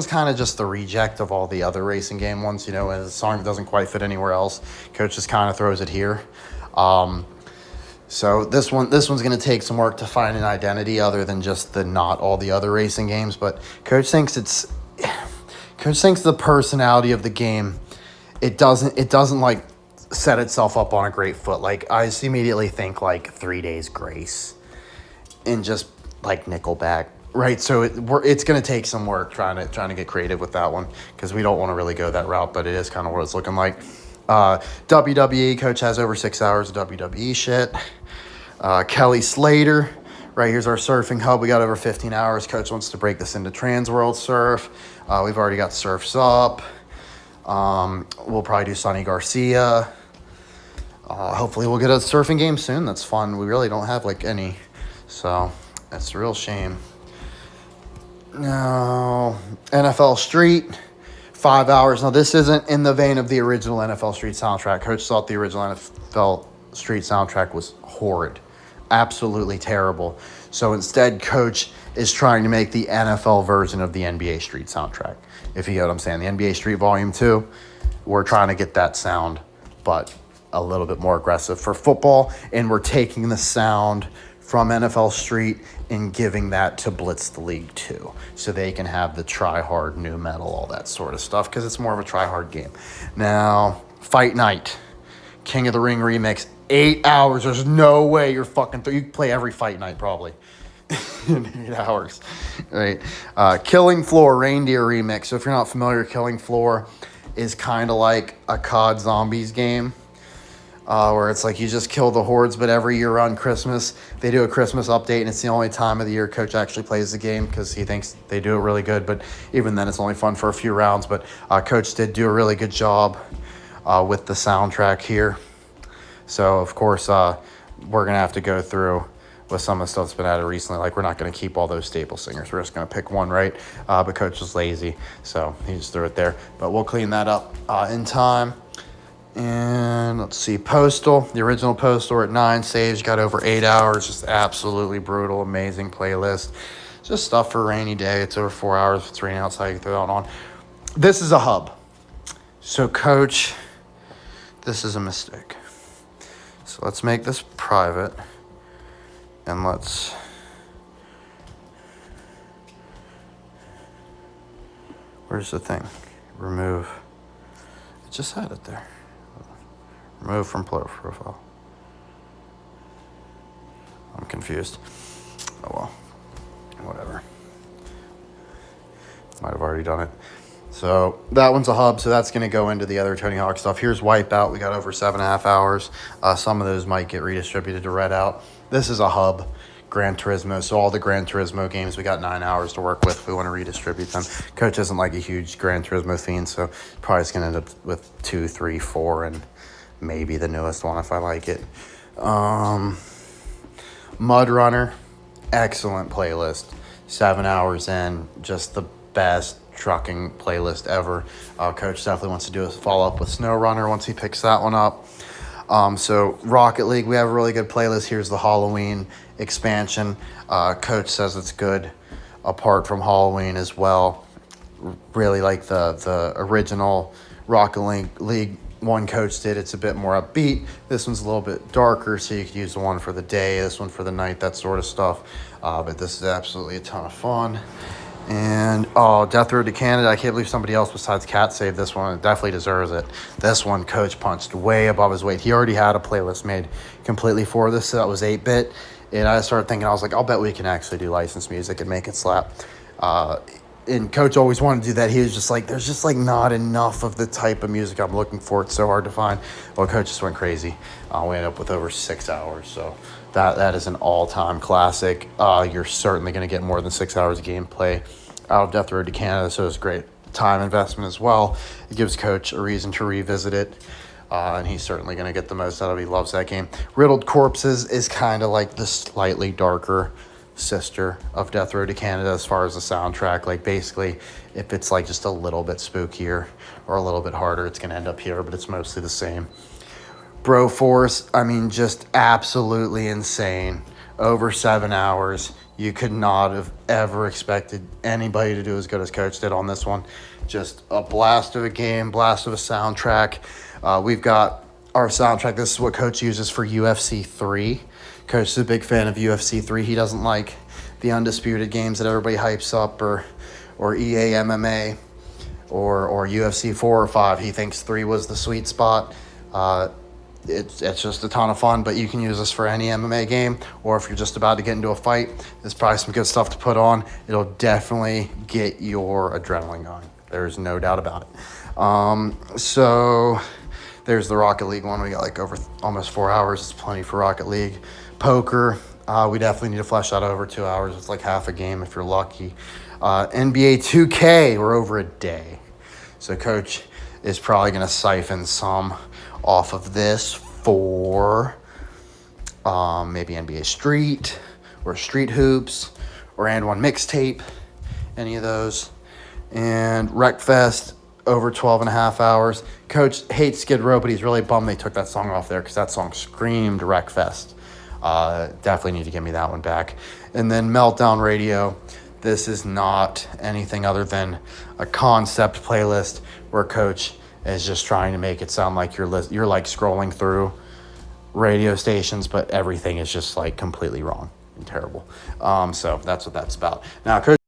S1: kind of just the reject of all the other racing game ones, and the song doesn't quite fit anywhere else. Coach just kind of throws it here. So this one's going to take some work to find an identity other than just not all the other racing games. But Coach thinks the personality of the game, it doesn't like set itself up on a great foot. Like I just immediately think like 3 Days Grace and just like Nickelback, right? So it's going to take some work trying to get creative with that one because we don't want to really go that route, but it is kind of what it's looking like. WWE, Coach has over 6 hours of WWE shit. Kelly Slater, right, here's our surfing hub. We got over 15 hours. Coach wants to break this into Trans World Surf. We've already got Surfs Up. We'll probably do Sonny Garcia. Hopefully we'll get a surfing game soon. That's fun. We really don't have like any, so that's a real shame. Now, NFL Street, 5 hours. Now, this isn't in the vein of the original NFL Street soundtrack. Coach thought the original NFL Street soundtrack was horrid. Absolutely terrible. So instead, Coach is trying to make the NFL version of the NBA Street soundtrack. If you get what I'm saying. The NBA Street Volume 2, we're trying to get that sound, but a little bit more aggressive for football. And we're taking the sound from NFL Street and giving that to Blitz the League 2. So they can have the try-hard, new metal, all that sort of stuff, because it's more of a try-hard game. Now, Fight Night, King of the Ring remix, 8 hours. There's no way you're fucking... you can play every Fight Night, probably, in 8 hours. Right? Killing Floor, Reindeer remix. So if you're not familiar, Killing Floor is kind of like a COD Zombies game. Where it's like you just kill the hordes, but every year around Christmas, they do a Christmas update, and it's the only time of the year Coach actually plays the game because he thinks they do it really good, but even then it's only fun for a few rounds. But Coach did do a really good job with the soundtrack here. So, of course, we're going to have to go through with some of the stuff that's been added recently. Like, we're not going to keep all those staple singers. We're just going to pick one, right? But Coach was lazy, so he just threw it there. But we'll clean that up in time. And let's see, Postal, the original Postal at 9 saves, got over 8 hours, just absolutely brutal, amazing playlist. Just stuff for a rainy day. It's over 4 hours. If it's raining outside, you can throw that on. This is a hub. So, Coach, this is a mistake. So let's make this private, and let's... where's the thing? Remove. It just had it there. Remove from profile. I'm confused. Oh well. Whatever. Might have already done it. So that one's a hub, so that's going to go into the other Tony Hawk stuff. Here's Wipeout. We got over 7.5 hours. Some of those might get redistributed to Redout. This is a hub. Gran Turismo. So all the Gran Turismo games, we got 9 hours to work with if we want to redistribute them. Coach isn't like a huge Gran Turismo fiend, so probably it's going to end up with 2, 3, 4, and maybe the newest one if I like it. Mud Runner, excellent playlist. 7 hours in, just the best trucking playlist ever. Coach definitely wants to do a follow-up with Snow Runner once he picks that one up. So Rocket League, we have a really good playlist. Here's the Halloween expansion. Coach says it's good apart from Halloween as well. Really like the original League one coach did, it's a bit more upbeat. This one's a little bit darker, so you could use the one for the day, this one for the night, that sort of stuff. But this is absolutely a ton of fun. And Death Road to Canada, I can't believe somebody else besides Cat saved this one. It definitely deserves it. This one, Coach punched way above his weight. He already had a playlist made completely for this, so that was 8-bit. And I started thinking, I was like, I'll bet we can actually do licensed music and make it slap. And Coach always wanted to do that. He was just like, there's just like not enough of the type of music I'm looking for. It's so hard to find. Well, Coach just went crazy. We ended up with over 6 hours. So that is an all-time classic. You're certainly going to get more than 6 hours of gameplay out of Death Road to Canada. So it's a great time investment as well. It gives Coach a reason to revisit it. And he's certainly going to get the most out of it. He loves that game. Riddled Corpses is kind of like the slightly darker sister of Death Road to Canada as far as the soundtrack. Like basically, if it's like just a little bit spookier or a little bit harder, it's going to end up here, but it's mostly the same. Bro Force, I mean, just absolutely insane. Over 7 hours. You could not have ever expected anybody to do as good as Coach did on this one. Just a blast of a game, blast of a soundtrack. We've got our soundtrack. This is what Coach uses for UFC 3. Coach is a big fan of UFC 3. He doesn't like the undisputed games that everybody hypes up or EA MMA or UFC 4 or 5. He thinks 3 was the sweet spot. It's just a ton of fun, but you can use this for any MMA game, or if you're just about to get into a fight, there's probably some good stuff to put on. It'll definitely get your adrenaline going. There's no doubt about it. So there's the Rocket League one. We got like over almost 4 hours. It's plenty for Rocket League. Poker, we definitely need to flesh that over 2 hours. It's like half a game if you're lucky. NBA 2K, we're over a day. So Coach is probably going to siphon some off of this for maybe NBA Street or Street Hoops or And One Mixtape, any of those. And Wreckfest, over 12 and a half hours. Coach hates Skid Row, but he's really bummed they took that song off there because that song screamed Wreckfest. Definitely need to give me that one back. And then Meltdown Radio. This is not anything other than a concept playlist where Coach is just trying to make it sound like you're like scrolling through radio stations, but everything is just like completely wrong and terrible. So that's what that's about. Now, Coach